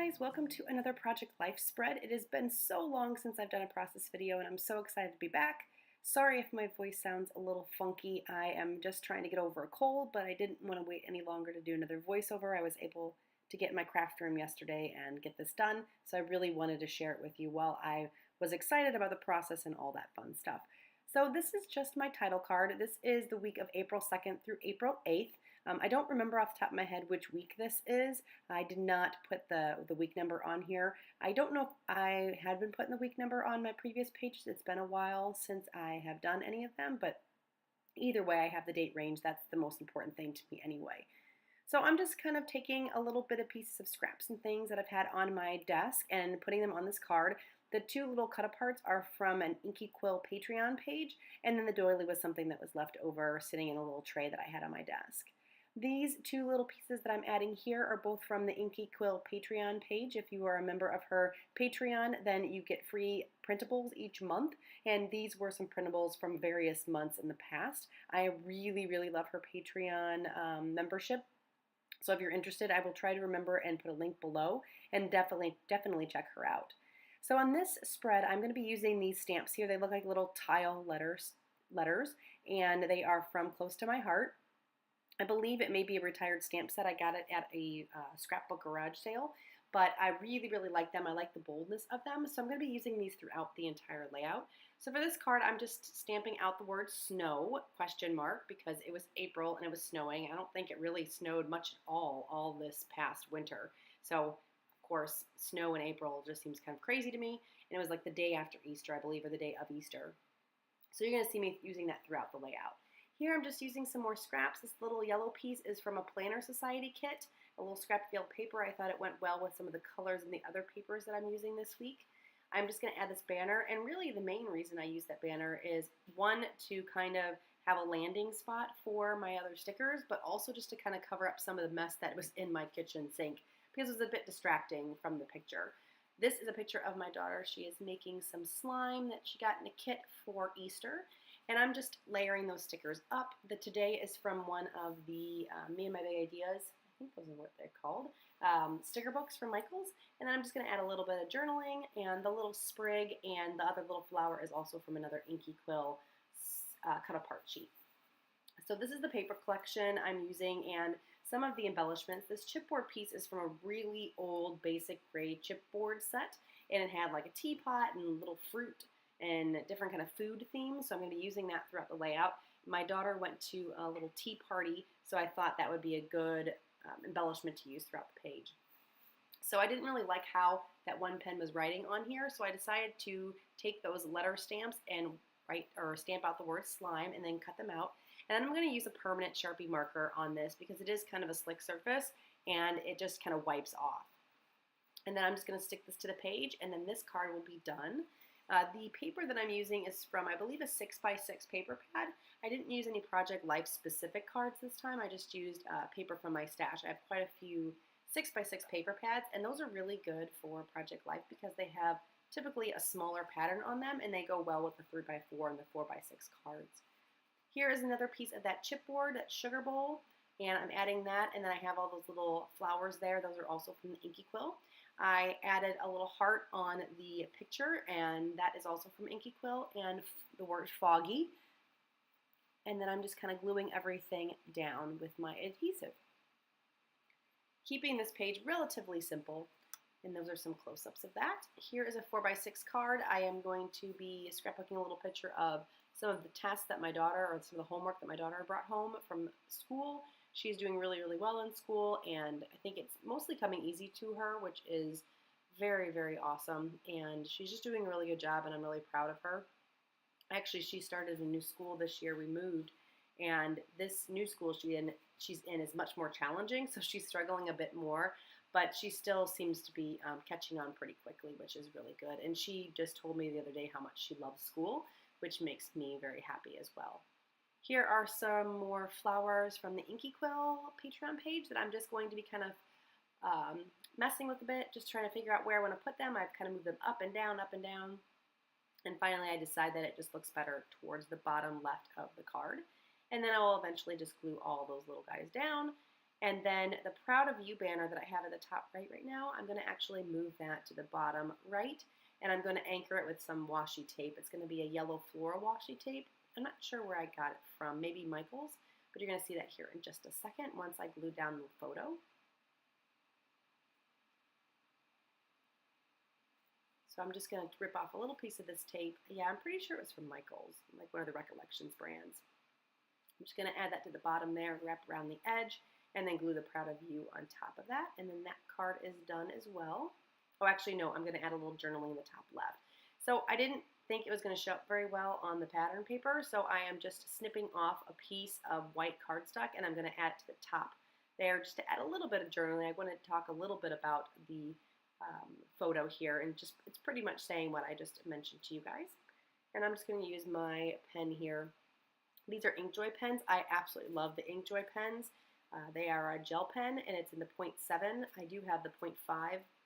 guys, welcome to another Project Life spread. It has been so long since I've done a process video and I'm so excited to be back. Sorry if my voice sounds a little funky. I am just trying to get over a cold, but I didn't want to wait any longer to do another voiceover. I was able to get in my craft room yesterday and get this done, so I really wanted to share it with you while I was excited about the process and all that fun stuff. So this is just my title card. This is the week of April 2nd through April 8th. I don't remember off the top of my head which week this is. I did not put the week number on here. I don't know if I had been putting the week number on my previous pages. It's been a while since I have done any of them, but either way, I have the date range. That's the most important thing to me anyway. So I'm just kind of taking a little bit of pieces of scraps and things that I've had on my desk and putting them on this card. The two little cut-aparts are from an Inky Quill Patreon page, and then the doily was something that was left over sitting in a little tray that I had on my desk. These two little pieces that I'm adding here are both from the Inky Quill Patreon page. If you are a member of her Patreon, then you get free printables each month, and these were some printables from various months in the past. I really, really love her Patreon membership. So if you're interested, I will try to remember and put a link below, and definitely check her out. So on this spread, I'm going to be using these stamps here. They look like little tile letters, and they are from Close to My Heart. I believe it may be a retired stamp set. I got it at a scrapbook garage sale, but I really, really like them. I like the boldness of them, so I'm going to be using these throughout the entire layout. So for this card, I'm just stamping out the word snow, question mark, because it was April and it was snowing. I don't think it really snowed much at all this past winter. So, of course, snow in April just seems kind of crazy to me, and it was like the day after Easter, I believe, or the day of Easter. So you're going to see me using that throughout the layout. Here I'm just using some more scraps. This little yellow piece is from a Planner Society kit, a little scrap yellow paper. I thought it went well with some of the colors and the other papers that I'm using this week. I'm just going to add this banner, and really the main reason I use that banner is, one, to kind of have a landing spot for my other stickers, but also just to kind of cover up some of the mess that was in my kitchen sink, because it was a bit distracting from the picture. This is a picture of my daughter. She is making some slime that she got in a kit for Easter. And I'm just layering those stickers up. The today is from one of the Me and My Big Ideas, I think those are what they're called, sticker books from Michaels. And then I'm just going to add a little bit of journaling, and the little sprig and the other little flower is also from another Inky Quill cut-apart sheet. So this is the paper collection I'm using, and some of the embellishments. This chipboard piece is from a really old basic gray chipboard set, and it had like a teapot and little fruit and different kind of food themes, so I'm going to be using that throughout the layout. My daughter went to a little tea party, so I thought that would be a good embellishment to use throughout the page. So I didn't really like how that one pen was writing on here, so I decided to take those letter stamps and stamp out the word slime and then cut them out. And then I'm going to use a permanent Sharpie marker on this because it is kind of a slick surface and it just kind of wipes off. And then I'm just going to stick this to the page, and then this card will be done. The paper that I'm using is from, I believe, a 6x6 paper pad. I didn't use any Project Life specific cards this time. I just used paper from my stash. I have quite a few 6x6 paper pads, and those are really good for Project Life because they have typically a smaller pattern on them, and they go well with the 3x4 and the 4x6 cards. Here is another piece of that chipboard, that sugar bowl, and I'm adding that, and then I have all those little flowers there. Those are also from the Inky Quill. I added a little heart on the picture, and that is also from Inky Quill, and the word foggy. And then I'm just kind of gluing everything down with my adhesive. Keeping this page relatively simple, and those are some close-ups of that. Here is a 4x6 card. I am going to be scrapbooking a little picture of some of the tests that my daughter, or some of the homework that my daughter brought home from school. She's doing really, really well in school, and I think it's mostly coming easy to her, which is very, very awesome. And she's just doing a really good job, and I'm really proud of her. Actually, she started a new school this year. We moved, and this new school she's in is much more challenging, so she's struggling a bit more, but she still seems to be catching on pretty quickly, which is really good. And she just told me the other day how much she loves school, which makes me very happy as well. Here are some more flowers from the Inky Quill Patreon page that I'm just going to be kind of messing with a bit, just trying to figure out where I want to put them. I've kind of moved them up and down, and finally I decide that it just looks better towards the bottom left of the card. And then I will eventually just glue all those little guys down. And then the Proud of You banner that I have at the top right now, I'm going to actually move that to the bottom right, and I'm going to anchor it with some washi tape. It's going to be a yellow floral washi tape. I'm not sure where I got it from, maybe Michael's, but you're going to see that here in just a second once I glue down the photo. So I'm just going to rip off a little piece of this tape. Yeah, I'm pretty sure it was from Michael's, like one of the Recollections brands. I'm just going to add that to the bottom there, wrap around the edge, and then glue the Proud of You on top of that. And then that card is done as well. Oh, actually, no, I'm going to add a little journaling in the top left. So I didn't think it was going to show up very well on the pattern paper, so I am just snipping off a piece of white cardstock, and I'm going to add it to the top there just to add a little bit of journaling. I want to talk a little bit about the photo here, and just it's pretty much saying what I just mentioned to you guys. And I'm just going to use my pen here. These are Inkjoy pens. I absolutely love the Inkjoy pens. They are a gel pen, and it's in the 0.7. I do have the 0.5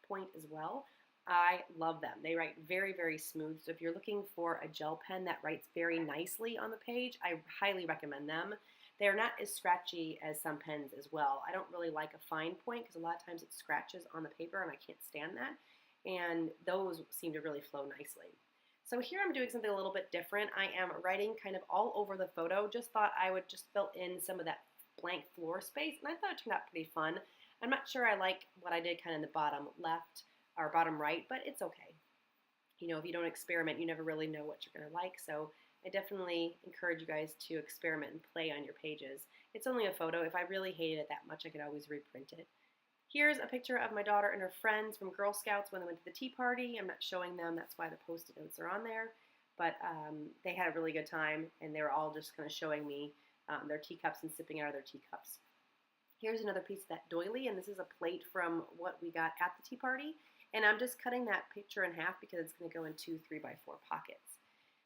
point as well. I love them. They write very, very smooth. So if you're looking for a gel pen that writes very nicely on the page, I highly recommend them. They're not as scratchy as some pens as well. I don't really like a fine point because a lot of times it scratches on the paper and I can't stand that. And those seem to really flow nicely. So here I'm doing something a little bit different. I am writing kind of all over the photo. Just thought I would just fill in some of that blank floor space, and I thought it turned out pretty fun. I'm not sure I like what I did kind of in the bottom left or bottom right, but it's okay. You know, if you don't experiment, you never really know what you're going to like. So I definitely encourage you guys to experiment and play on your pages. It's only a photo. If I really hated it that much, I could always reprint it. Here's a picture of my daughter and her friends from Girl Scouts when they went to the tea party. I'm not showing them. That's why the Post-it notes are on there. But they had a really good time, and they were all just kind of showing me their teacups and sipping out of their teacups. Here's another piece of that doily, and this is a plate from what we got at the tea party. And I'm just cutting that picture in half because it's going to go in 2 3x4 pockets.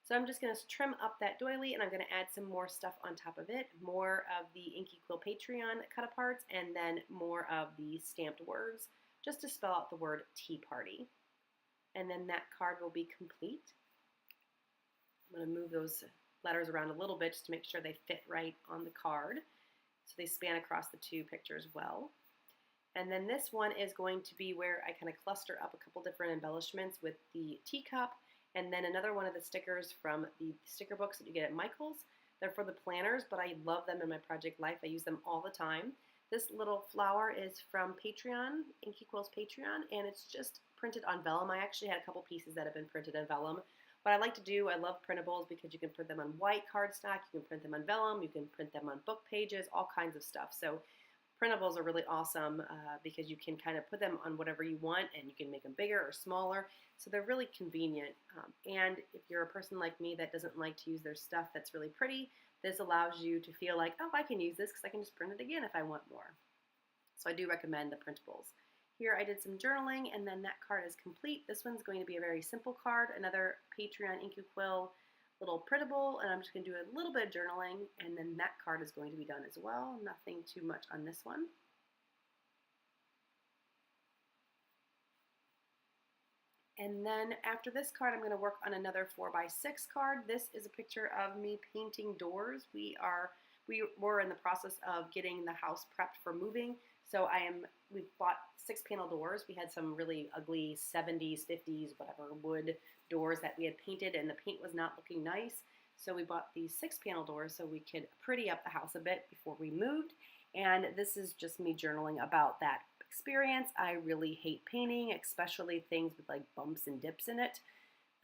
So I'm just going to trim up that doily, and I'm going to add some more stuff on top of it, more of the Inky Quill Patreon cut-aparts, and then more of the stamped words, just to spell out the word tea party. And then that card will be complete. I'm going to move those letters around a little bit just to make sure they fit right on the card, so they span across the two pictures well. And then this one is going to be where I kind of cluster up a couple different embellishments with the teacup, and then another one of the stickers from the sticker books that you get at Michael's. They're for the planners, but I love them in my project life. I use them all the time. This little flower is from Patreon, Inky Quill's Patreon, and it's just printed on vellum. I actually had a couple pieces that have been printed on vellum. What I like to do, I love printables because you can print them on white cardstock, you can print them on vellum, you can print them on book pages, all kinds of stuff. So printables are really awesome because you can kind of put them on whatever you want, and you can make them bigger or smaller. So they're really convenient. And if you're a person like me that doesn't like to use their stuff that's really pretty, this allows you to feel like, oh, I can use this because I can just print it again if I want more. So I do recommend the printables. Here I did some journaling, and then that card is complete. This one's going to be a very simple card, another Patreon Inky Quill little printable, and I'm just going to do a little bit of journaling, and then that card is going to be done as well. Nothing too much on this one. And then after this card, I'm going to work on another 4x6 card. This is a picture of me painting doors. We were in the process of getting the house prepped for moving. So we bought 6-panel doors. We had some really ugly 70s, 50s, whatever, wood doors that we had painted, and the paint was not looking nice. So we bought these 6-panel doors so we could pretty up the house a bit before we moved. And this is just me journaling about that experience. I really hate painting, especially things with like bumps and dips in it.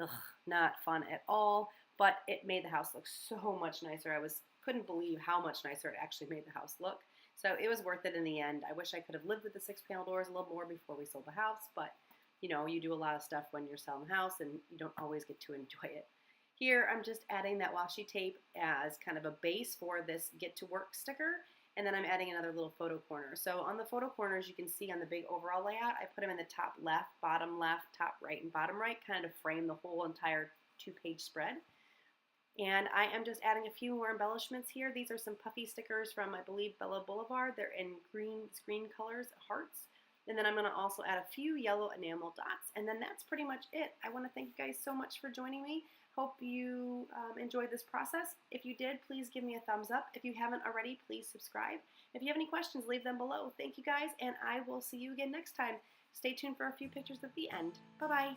Ugh, not fun at all, but it made the house look so much nicer. I couldn't believe how much nicer it actually made the house look. So it was worth it in the end. I wish I could have lived with the 6-panel doors a little more before we sold the house, but you know, you do a lot of stuff when you're selling the house and you don't always get to enjoy it. Here I'm just adding that washi tape as kind of a base for this Get to Work sticker, and then I'm adding another little photo corner. So on the photo corners, you can see on the big overall layout, I put them in the top left, top right, and bottom right, kind of frame the whole entire 2-page spread. And I am just adding a few more embellishments here. These are some puffy stickers from, I believe, Bella Boulevard. They're in green screen colors, hearts. And then I'm going to also add a few yellow enamel dots. And then that's pretty much it. I want to thank you guys so much for joining me. Hope you enjoyed this process. If you did, please give me a thumbs up. If you haven't already, please subscribe. If you have any questions, leave them below. Thank you guys, and I will see you again next time. Stay tuned for a few pictures at the end. Bye-bye.